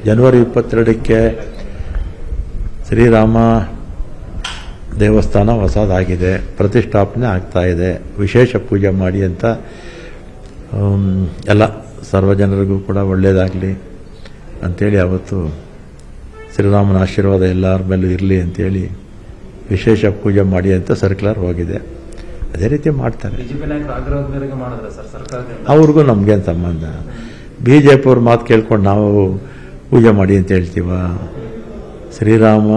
ಜನವರಿ 22ಕ್ಕೆ ಶ್ರೀರಾಮ ದೇವಸ್ಥಾನ ಹೊಸದಾಗಿದೆ, ಪ್ರತಿಷ್ಠಾಪನೆ ಆಗ್ತಾ ಇದೆ, ವಿಶೇಷ ಪೂಜೆ ಮಾಡಿ ಅಂತ ಎಲ್ಲ ಸರ್ವಜನರಿಗೂ ಕೂಡ ಒಳ್ಳೆಯದಾಗಲಿ ಅಂಥೇಳಿ ಅವತ್ತು ಶ್ರೀರಾಮನ ಆಶೀರ್ವಾದ ಎಲ್ಲರ ಮೇಲೂ ಇರಲಿ ಅಂಥೇಳಿ ವಿಶೇಷ ಪೂಜೆ ಮಾಡಿ ಅಂತ ಸರ್ಕ್ಯುಲರ್ ಹೋಗಿದೆ. ಅದೇ ರೀತಿ ಮಾಡ್ತಾರೆ. ಅವ್ರಿಗೂ ನಮಗೇನು ಸಂಬಂಧ? BJP ಅವ್ರ ಮಾತು ಕೇಳ್ಕೊಂಡು ನಾವು ಪೂಜೆ ಮಾಡಿ ಅಂತ ಹೇಳ್ತೀವ? ಶ್ರೀರಾಮ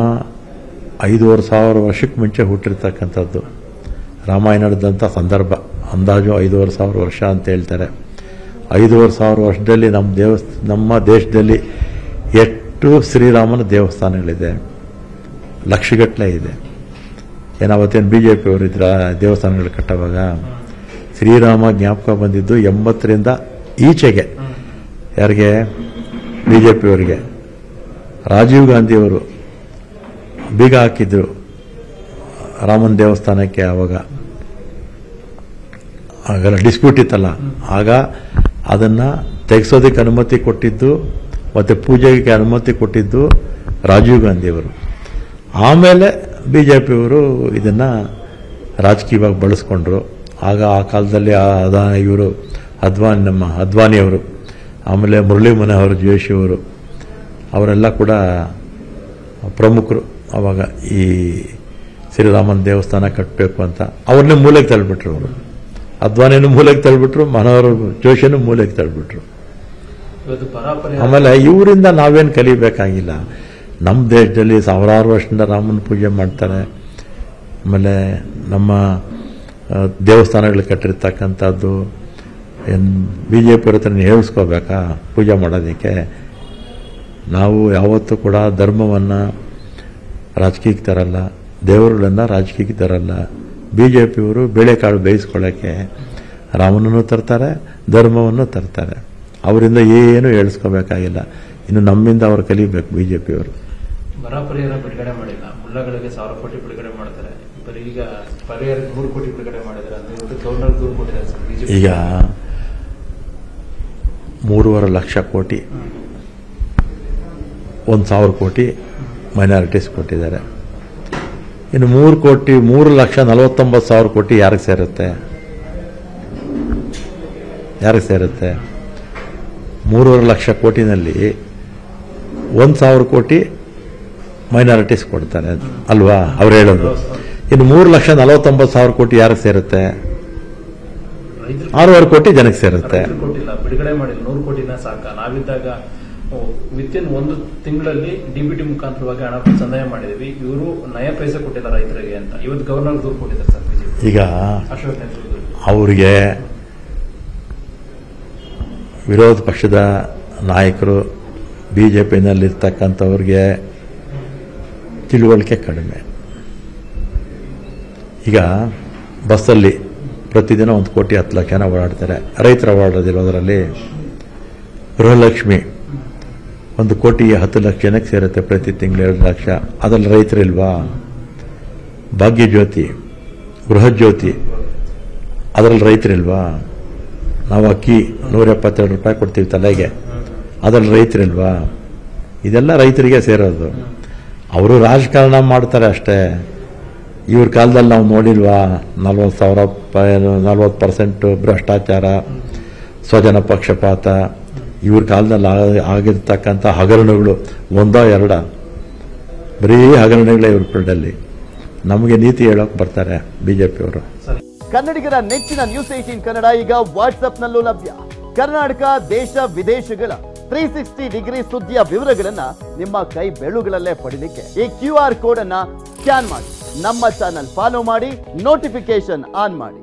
5,500 ವರ್ಷಕ್ಕೆ ಮುಂಚೆ ಹುಟ್ಟಿರ್ತಕ್ಕಂಥದ್ದು. ರಾಮಾಯಣ ನಡೆದಂಥ ಸಂದರ್ಭ ಅಂದಾಜು 5,500 ವರ್ಷ ಅಂತ ಹೇಳ್ತಾರೆ. 5,500 ವರ್ಷದಲ್ಲಿ ನಮ್ಮ ದೇಶದಲ್ಲಿ ಎಷ್ಟು ಶ್ರೀರಾಮನ ದೇವಸ್ಥಾನಗಳಿದೆ? ಲಕ್ಷಗಟ್ಟಲೆ ಇದೆ. ಏನಾವತ್ತೇನು BJP ಅವರಿದ್ರ ದೇವಸ್ಥಾನಗಳು ಕಟ್ಟುವಾಗ? ಶ್ರೀರಾಮ ಜ್ಞಾಪಕ ಬಂದಿದ್ದು 80ರಿಂದ ಈಚೆಗೆ. ಯಾರಿಗೆ? BJP ಅವರಿಗೆ. ರಾಜೀವ್ ಗಾಂಧಿಯವರು ಬೀಗ ಹಾಕಿದ್ರು ರಾಮನ ದೇವಸ್ಥಾನಕ್ಕೆ. ಆಗೆಲ್ಲ ಡಿಸ್ಪ್ಯೂಟ್ ಇತ್ತಲ್ಲ, ಆಗ ಅದನ್ನು ತೆಗೆಸೋದಕ್ಕೆ ಅನುಮತಿ ಕೊಟ್ಟಿದ್ದು ಮತ್ತು ಪೂಜೆಗೆ ಅನುಮತಿ ಕೊಟ್ಟಿದ್ದು ರಾಜೀವ್ ಗಾಂಧಿಯವರು. ಆಮೇಲೆ BJP ಅವರು ಇದನ್ನು ರಾಜಕೀಯವಾಗಿ ಬಳಸ್ಕೊಂಡ್ರು. ಆಗ ಆ ಕಾಲದಲ್ಲಿ ಇವರು ನಮ್ಮ ಅದ್ವಾನಿಯವರು, ಆಮೇಲೆ ಮುರಳಿ ಮನೋಹರ್ ಜೋಶಿಯವರು, ಅವರೆಲ್ಲ ಕೂಡ ಪ್ರಮುಖರು. ಆವಾಗ ಈ ಶ್ರೀರಾಮನ ದೇವಸ್ಥಾನ ಕಟ್ಟಬೇಕು ಅಂತ ಅವ್ರನ್ನೇ ಮೂಲೆಗೆ ತಳ್ಳಿಬಿಟ್ರು. ಅವರು ಅದ್ವಾನಿಯನ್ನು ಮೂಲೆಗೆ ತಳ್ಳಿಬಿಟ್ರು, ಮನೋಹರ್ ಜೋಶಿಯನ್ನು ಮೂಲೆಗೆ ತಳ್ಳಿಬಿಟ್ರು. ಆಮೇಲೆ ಇವರಿಂದ ನಾವೇನು ಕಲಿಬೇಕಾಗಿಲ್ಲ. ನಮ್ಮ ದೇಶದಲ್ಲಿ ಸಾವಿರಾರು ವರ್ಷದಿಂದ ರಾಮನ ಪೂಜೆ ಮಾಡ್ತಾರೆ. ಆಮೇಲೆ ನಮ್ಮ ದೇವಸ್ಥಾನಗಳು ಕಟ್ಟಿರ್ತಕ್ಕಂಥದ್ದು BJP ಅವ್ರ ಹತ್ರ ಹೇಳ್ಸ್ಕೋಬೇಕಾ ಪೂಜೆ ಮಾಡೋದಕ್ಕೆ? ನಾವು ಯಾವತ್ತೂ ಕೂಡ ಧರ್ಮವನ್ನು ರಾಜಕೀಯಕ್ಕೆ ತರಲ್ಲ, ದೇವರುಗಳನ್ನು ರಾಜಕೀಯಕ್ಕೆ ತರಲ್ಲ. BJP ಅವರು ಬೇಳೆಕಾಳು ಬೇಯಿಸ್ಕೊಳ್ಳೋಕ್ಕೆ ರಾಮನನ್ನು ತರ್ತಾರೆ, ಧರ್ಮವನ್ನು ತರ್ತಾರೆ. ಅವರಿಂದ ಏನು ಹೇಳಿಸ್ಕೋಬೇಕಾಗಿಲ್ಲ. ಇನ್ನು ನಮ್ಮಿಂದ ಅವರು ಕಲಿಬೇಕು BJP ಅವರು. ಬರ ಪರಿಹಾರ ಬಿಡುಗಡೆ ಮಾಡಿಲ್ಲ, ಮುಲ್ಲಗಳಿಗೆ 1,000 ಕೋಟಿ ಬಿಡುಗಡೆ ಮಾಡ್ತಾರೆ. ಈಗ ಪರಿಹಾರ 100 ಕೋಟಿ ಬಿಡುಗಡೆ ಮಾಡಿದ್ದಾರೆ. ಗವರ್ನರ್ ದೂರು ಕೊಟ್ಟಿದ್ದಾರೆ. ಈಗ 3.5 ಲಕ್ಷ ಕೋಟಿ, 1,000 ಕೋಟಿ ಮೈನಾರಿಟೀಸ್ ಕೊಟ್ಟಿದ್ದಾರೆ. ಇನ್ನು 3,49,000 ಕೋಟಿ ಯಾರಿಗೆ ಸೇರುತ್ತೆ? 3.5 ಲಕ್ಷ ಕೋಟಿನಲ್ಲಿ 1,000 ಕೋಟಿ ಮೈನಾರಿಟೀಸ್ ಕೊಡ್ತಾರೆ ಅಲ್ವಾ ಅವ್ರು ಹೇಳೋದು. ಇನ್ನು 3,49,000 ಕೋಟಿ ಯಾರಿಗೆ ಸೇರುತ್ತೆ? 6.5 ಕೋಟಿ ಜನಕ್ಕೆ ಸೇರುತ್ತೆ. ಬಿಡುಗಡೆ ಮಾಡಿಲ್ಲ 100 ಕೋಟಿನ ಸಾಕ. ನಾವಿದ್ದಾಗ ವಿತಿನ್ 1 ತಿಂಗಳಲ್ಲಿ DBT ಮುಖಾಂತರವಾಗಿ ಹಣ ಸಂದಾಯ ಮಾಡಿದ್ವಿ. ಇವರು ನಯ ಪೈಸೆ ಕೊಟ್ಟಿಲ್ಲ ರೈತರಿಗೆ ಅಂತ ಇವತ್ತು ಗವರ್ನರ್ ದೂರು ಕೊಟ್ಟಿದ್ದಾರೆ ಸರ್. ಈಗ ಅವರಿಗೆ ವಿರೋಧ ಪಕ್ಷದ ನಾಯಕರು BJPನಲ್ಲಿರ್ತಕ್ಕಂಥವ್ರಿಗೆ ತಿಳುವಳಿಕೆ ಕಡಿಮೆ. ಈಗ ಬಸ್ಸಲ್ಲಿ ಪ್ರತಿದಿನ 1 ಕೋಟಿ 10 ಲಕ್ಷನ ಓಡಾಡ್ತಾರೆ. ರೈತರ ಓಡಾಡೋದಿರೋದ್ರಲ್ಲಿ ಗೃಹಲಕ್ಷ್ಮಿ 1 ಕೋಟಿ 10 ಲಕ್ಷ ಜನಕ್ಕೆ ಸೇರುತ್ತೆ. ಪ್ರತಿ ತಿಂಗಳು 2 ಲಕ್ಷ. ಅದರಲ್ಲಿ ರೈತರಿಲ್ವಾ? ಭಾಗ್ಯಜ್ಯೋತಿ, ಗೃಹಜ್ಯೋತಿ, ಅದರಲ್ಲಿ ರೈತರಿಲ್ವಾ? ನಾವು ಅಕ್ಕಿ 172 ರೂಪಾಯಿ ಕೊಡ್ತೀವಿ ತಲೆಗೆ, ಅದರಲ್ಲಿ ರೈತರಿಲ್ವಾ? ಇದೆಲ್ಲ ರೈತರಿಗೆ ಸೇರೋದು. ಅವರು ರಾಜಕಾರಣ ಮಾಡ್ತಾರೆ ಅಷ್ಟೇ. ಇವ್ರ ಕಾಲದಲ್ಲಿ ನಾವು ನೋಡಿಲ್ವಾ 40% ಭ್ರಷ್ಟಾಚಾರ, ಸ್ವಜನ ಪಕ್ಷಪಾತ. ಇವ್ರ ಕಾಲದಲ್ಲಿ ಆಗಿರ್ತಕ್ಕಂಥ ಹಗರಣಗಳು 1-2 ಬರೀ ಹಗರಣಗಳೇ ಇವ್ರ ಪೀರಿಯಡಲ್ಲಿ. ನಮಗೆ ನೀತಿ ಹೇಳೋಕೆ ಬರ್ತಾರೆ BJP ಅವರು. ಕನ್ನಡಿಗರ ನೆಚ್ಚಿನ ನ್ಯೂಸ್ 18 ಕನ್ನಡ ಈಗ ವಾಟ್ಸ್ಆಪ್ನಲ್ಲೂ ಲಭ್ಯ. ಕರ್ನಾಟಕ, ದೇಶ ವಿದೇಶಗಳ 360 ಡಿಗ್ರಿ ಸುದ್ದಿಯ ವಿವರಗಳನ್ನ ನಿಮ್ಮ ಕೈ ಬೆರಳುಗಳಲ್ಲೇ ಪಡಿಲಿಕ್ಕೆ ಈ QR ಕೋಡ್ ಅನ್ನ ಸ್ಕ್ಯಾನ್ ಮಾಡಿ, ನಮ್ಮ ಚಾನಲ್ ಫಾಲೋ ಮಾಡಿ, ನೋಟಿಫಿಕೇಶನ್ ಆನ್ ಮಾಡಿ.